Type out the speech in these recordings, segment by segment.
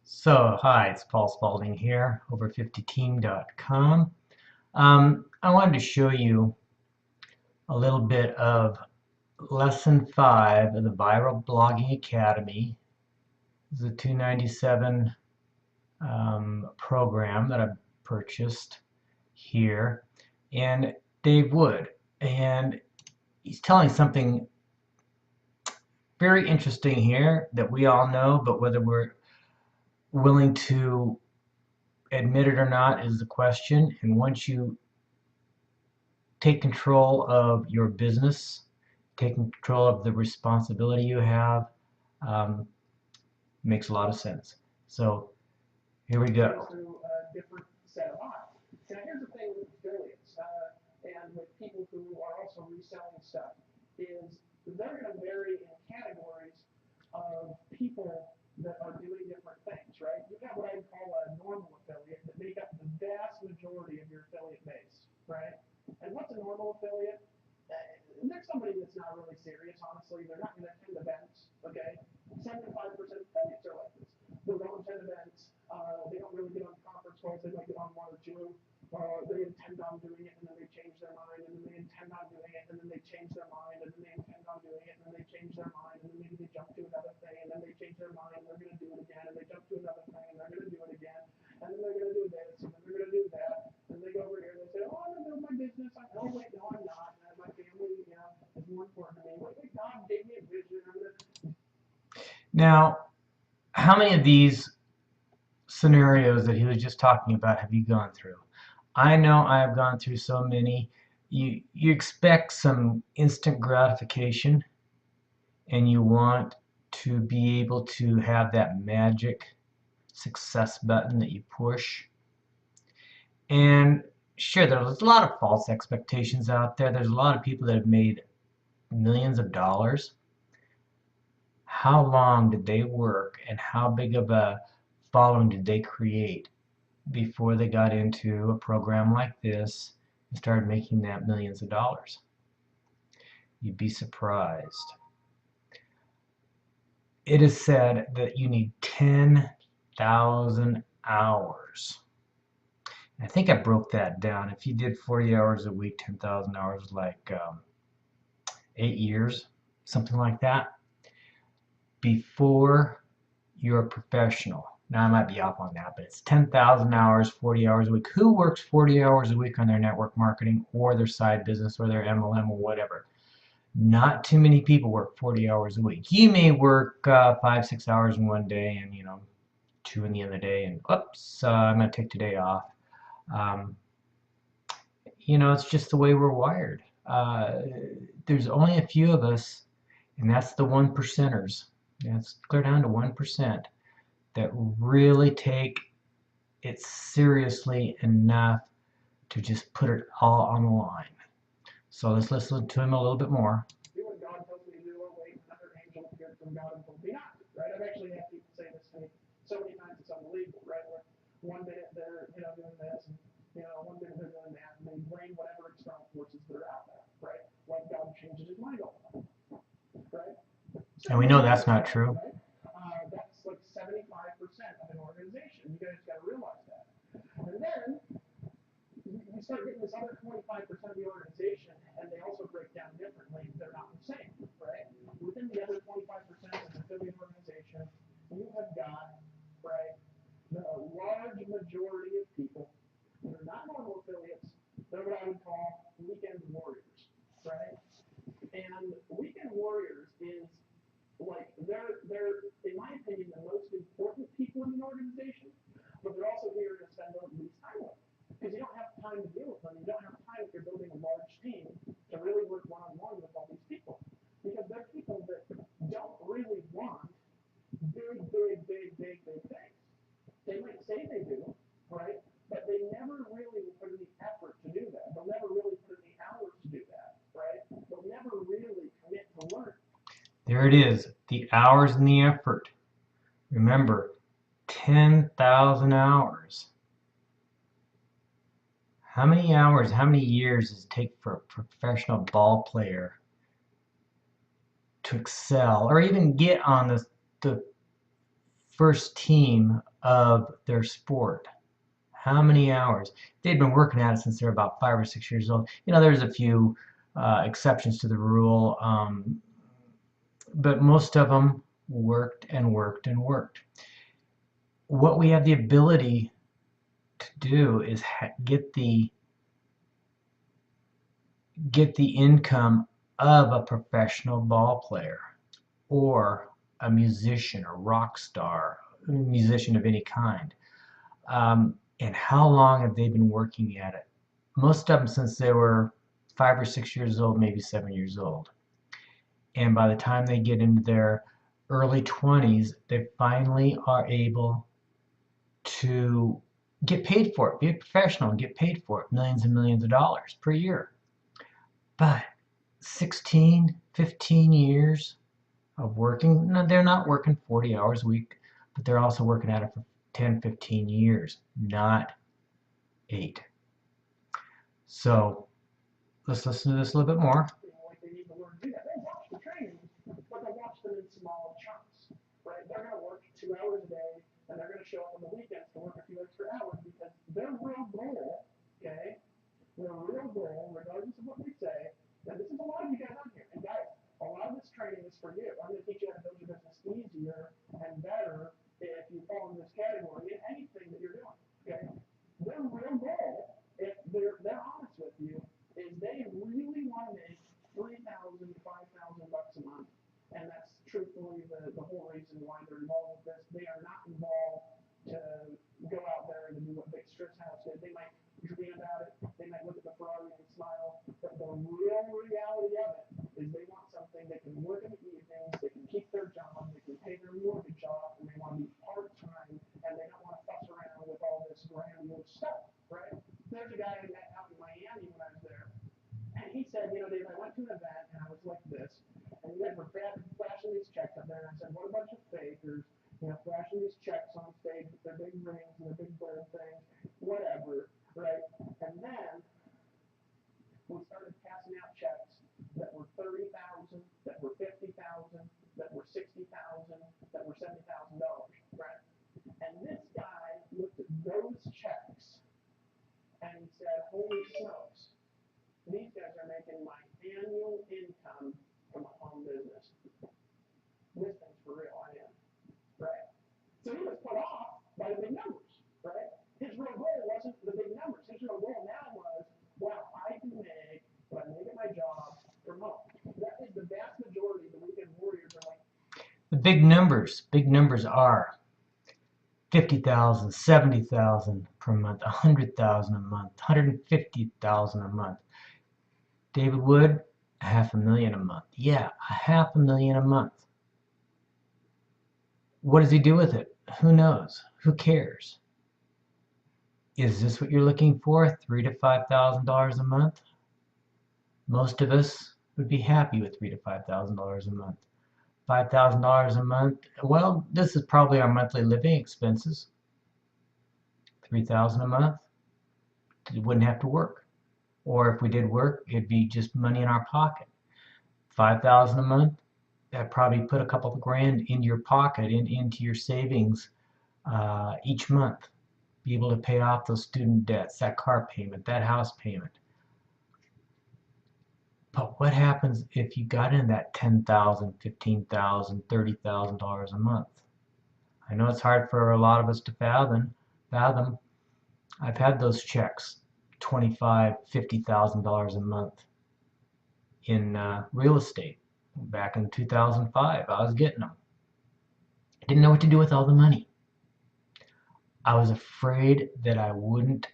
Hi, it's Paul Spalding here, over50team.com. I wanted to show you a little bit of lesson 5 of the Viral Blogging Academy. This is a 297 program that I purchased here, and Dave Wood, and he's telling something very interesting here that we all know, but whether we're willing to admit it or not is the question. And once you take control of your business, taking control of the responsibility you have, um, makes a lot of sense. So here we go. Through a different set of eyes. Now, here's the thing with affiliates and with people who are also reselling stuff is they're going to vary in categories of people that are doing different things, right? You have what I call a normal affiliate that make up the vast majority of your affiliate base, right? And what's a normal affiliate? They're somebody that's not really serious, honestly. They're not going to attend events, okay? 75% of affiliates are like this. They don't attend events. They don't really get on conference calls. They might get on one or two. They intend on doing it, and then they change their mind, and then they intend on doing it, and then they change their mind, and then they intend on doing it, and then they change their mind, and then maybe they jump to another thing, and then they change their mind, and they're going to do it again, and they jump to another thing, and they're going to do it again, and then they're going to do this, and then they're going to do that, and they go over here, and they say, oh, I'm going to build my business. Oh, wait, no, I'm not. My family, is more important to me. Wait, God gave me a vision. I'm going to. Now, how many of these scenarios that he was just talking about have you gone through? I know I have gone through so many. You expect some instant gratification, and you want to be able to have that magic success button that you push. And sure, there's a lot of false expectations out there. There's a lot of people that have made millions of dollars. How long did they work, and how big of a following did they create before they got into a program like this and started making that millions of dollars? You'd be surprised. It is said that you need 10,000 hours. I think I broke that down. If you did 40 hours a week, 10,000 hours, like 8 years, something like that, before you're a professional. Now, I might be off on that, but it's 10,000 hours, 40 hours a week. Who works 40 hours a week on their network marketing or their side business or their MLM or whatever? Not too many people work 40 hours a week. You may work 5, 6 hours in one day and, 2 in the other day, and oops, I'm going to take today off. Um, it's just the way we're wired. There's only a few of us, and that's the 1%ers. It's clear down to 1% that really take it seriously enough to just put it all on the line. So let's listen to him a little bit more. Do what God tells me to do. Oh, wait, another angel appeared from God and told me not. Right? I've actually had people say this to me so many times it's unbelievable. Right? Where one minute they're doing this, and one minute they're doing that, and they blame whatever external forces that are out there. Right? Like God changes his mind all the time. Right? And we know that's not true. Right? That's like 75% of an organization. You guys got to realize that. And then you start getting this other 25% of the organization, and they also break down differently. They're not the same, right? Within the other 25% of the affiliate organization, you have got, right, the large majority of people that are not normal affiliates. They're what I would call weekend warriors, right? And weekend warriors is like they're in my opinion the most important people in an organization, but they're also here to spend the least time with. Because you don't have time to deal with them. You don't have time if you're building a large team to really work one-on-one with all these people. Because they're people that don't really want big things. They might say they do, right? But they never really will put in the effort to do that. They'll never really put in the hours to do that, right? They'll never really commit to learn. There it is, the hours and the effort. Remember, 10,000 hours. How many hours, how many years does it take for a professional ball player to excel or even get on the first team of their sport. How many hours? They'd been working at it since they were about 5 or 6 years old. There's a few exceptions to the rule, but most of them worked and worked and worked. What we have the ability to do is get the income of a professional ball player or a musician, a rock star, a musician of any kind. And how long have they been working at it? Most of them since they were 5 or 6 years old, maybe 7 years old. And by the time they get into their early 20s, they finally are able to get paid for it, be a professional and get paid for it, millions and millions of dollars per year. But 16, 15 years of working, no, they're not working 40 hours a week, but they're also working at it for 10, 15 years, not 8. So let's listen to this a little bit more. Like they need to learn to do that. They watch the trainings, but they watch them in small chunks, right? They're going to work 2 hours a day, and they're going to show up on the weekends to work a few extra hours because their real goal, okay, regardless of what we say, now this is a lot of you guys on here, and guys, a lot of this training is for you. I'm going to teach you how to build your business easier and better if you fall in this category in anything that you're doing, okay? Their real goal, if they're honest with you, is they really want to make $3,000, $5,000 a month, and that's truthfully the whole reason why they're involved with this. They are not involved to go out there and do what Big Strix House did. They might dream about it, they might look at the Ferrari and smile, but the real reality of it is they want something they can work in the evenings, they can keep their job, they can pay their mortgage off, and they want to be part-time, and they don't want to fuss around with all this grandiose stuff, right? There's a guy I met out in Miami when I was there, and he said, Dave, I went to an event, and I was like this, and you guys were flashing these checks up there, and I said, what a bunch of fakers, flashing these checks on stage with their big rings and their big gold things, whatever, right? And then we started passing out checks that were 30,000, that were 50,000, that were 60,000, that were $70,000, right? And this guy looked at those checks and he said, holy smokes, these guys are making my annual income from a home business. This thing's for real, I am, right? So he was put off by the big numbers, right? His real goal wasn't the big numbers. His real goal now was, wow, I can make what I make at my job from home. That is the vast majority of the weekend warriors are like. The big numbers are 50,000, 70,000 per month, 100,000 a month, 150,000 a month. David Wood, $500,000 a month. Yeah, $500,000 a month. What does he do with it? Who knows? Who cares? Is this what you're looking for? $3,000 to $5,000 a month? Most of us would be happy with $3,000 to $5,000 a month. $5,000 a month. Well, this is probably our monthly living expenses. $3,000 a month. We wouldn't have to work. Or if we did work, it'd be just money in our pocket. $5,000 a month. That probably put a couple of grand into your pocket, into your savings each month. Be able to pay off those student debts, that car payment, that house payment. But what happens if you got in that $10,000, $15,000, $30,000 a month? I know it's hard for a lot of us to fathom. I've had those checks, $25,000, $50,000 a month in real estate. Back in 2005, I was getting them. I didn't know what to do with all the money. I was afraid that I wouldn't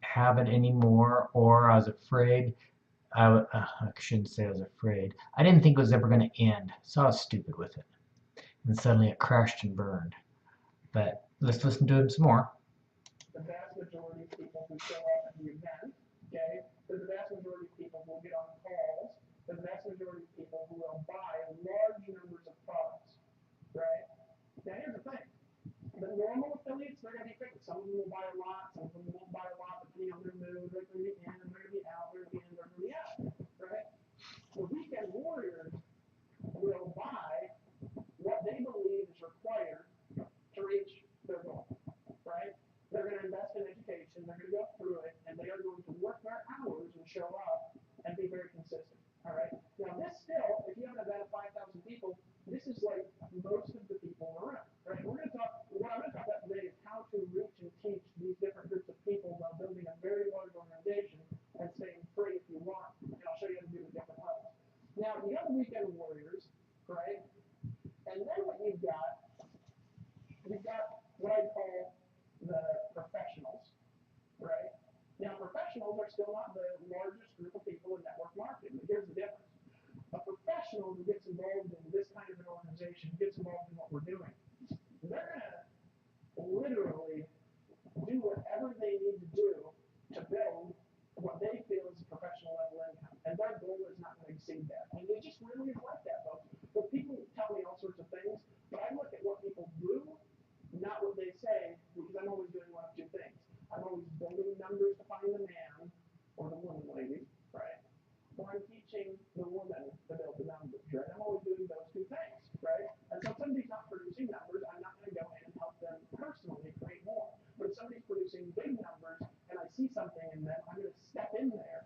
have it anymore, or I was afraid. I shouldn't say I was afraid. I didn't think it was ever going to end, so I was stupid with it. And suddenly it crashed and burned. But let's listen to him some more. The vast majority of people who show up at the event, okay, there's a vast majority of people who will get on calls, there's a vast majority of people who will buy large numbers of products, right? Now here's the thing. The normal affiliates, they're going to be fixed. Some of them will buy a lot, some of them won't buy a lot, depending on their mood. They're going to be in, they're going to be out, they're going to be in, they're going to be out, right? The weekend warriors will buy what they believe is required what I call the professionals, right? Now, professionals are still not the largest group of people in network marketing, but here's the difference. A professional who gets involved in this kind of an organization, gets involved in what we're doing, they're going to literally do whatever they need to do to build what they feel is a professional level income. And their goal is not going to exceed that. And it just really is like that, folks. But people tell me all sorts of things, but I look at what people do, not what they say, because I'm always doing one of two things. I'm always building numbers to find the man or the woman, lady, right? Or I'm teaching the woman to build the numbers, right? I'm always doing those two things, right? And so if somebody's not producing numbers, I'm not going to go in and help them personally create more. But if somebody's producing big numbers and I see something in them, I'm going to step in there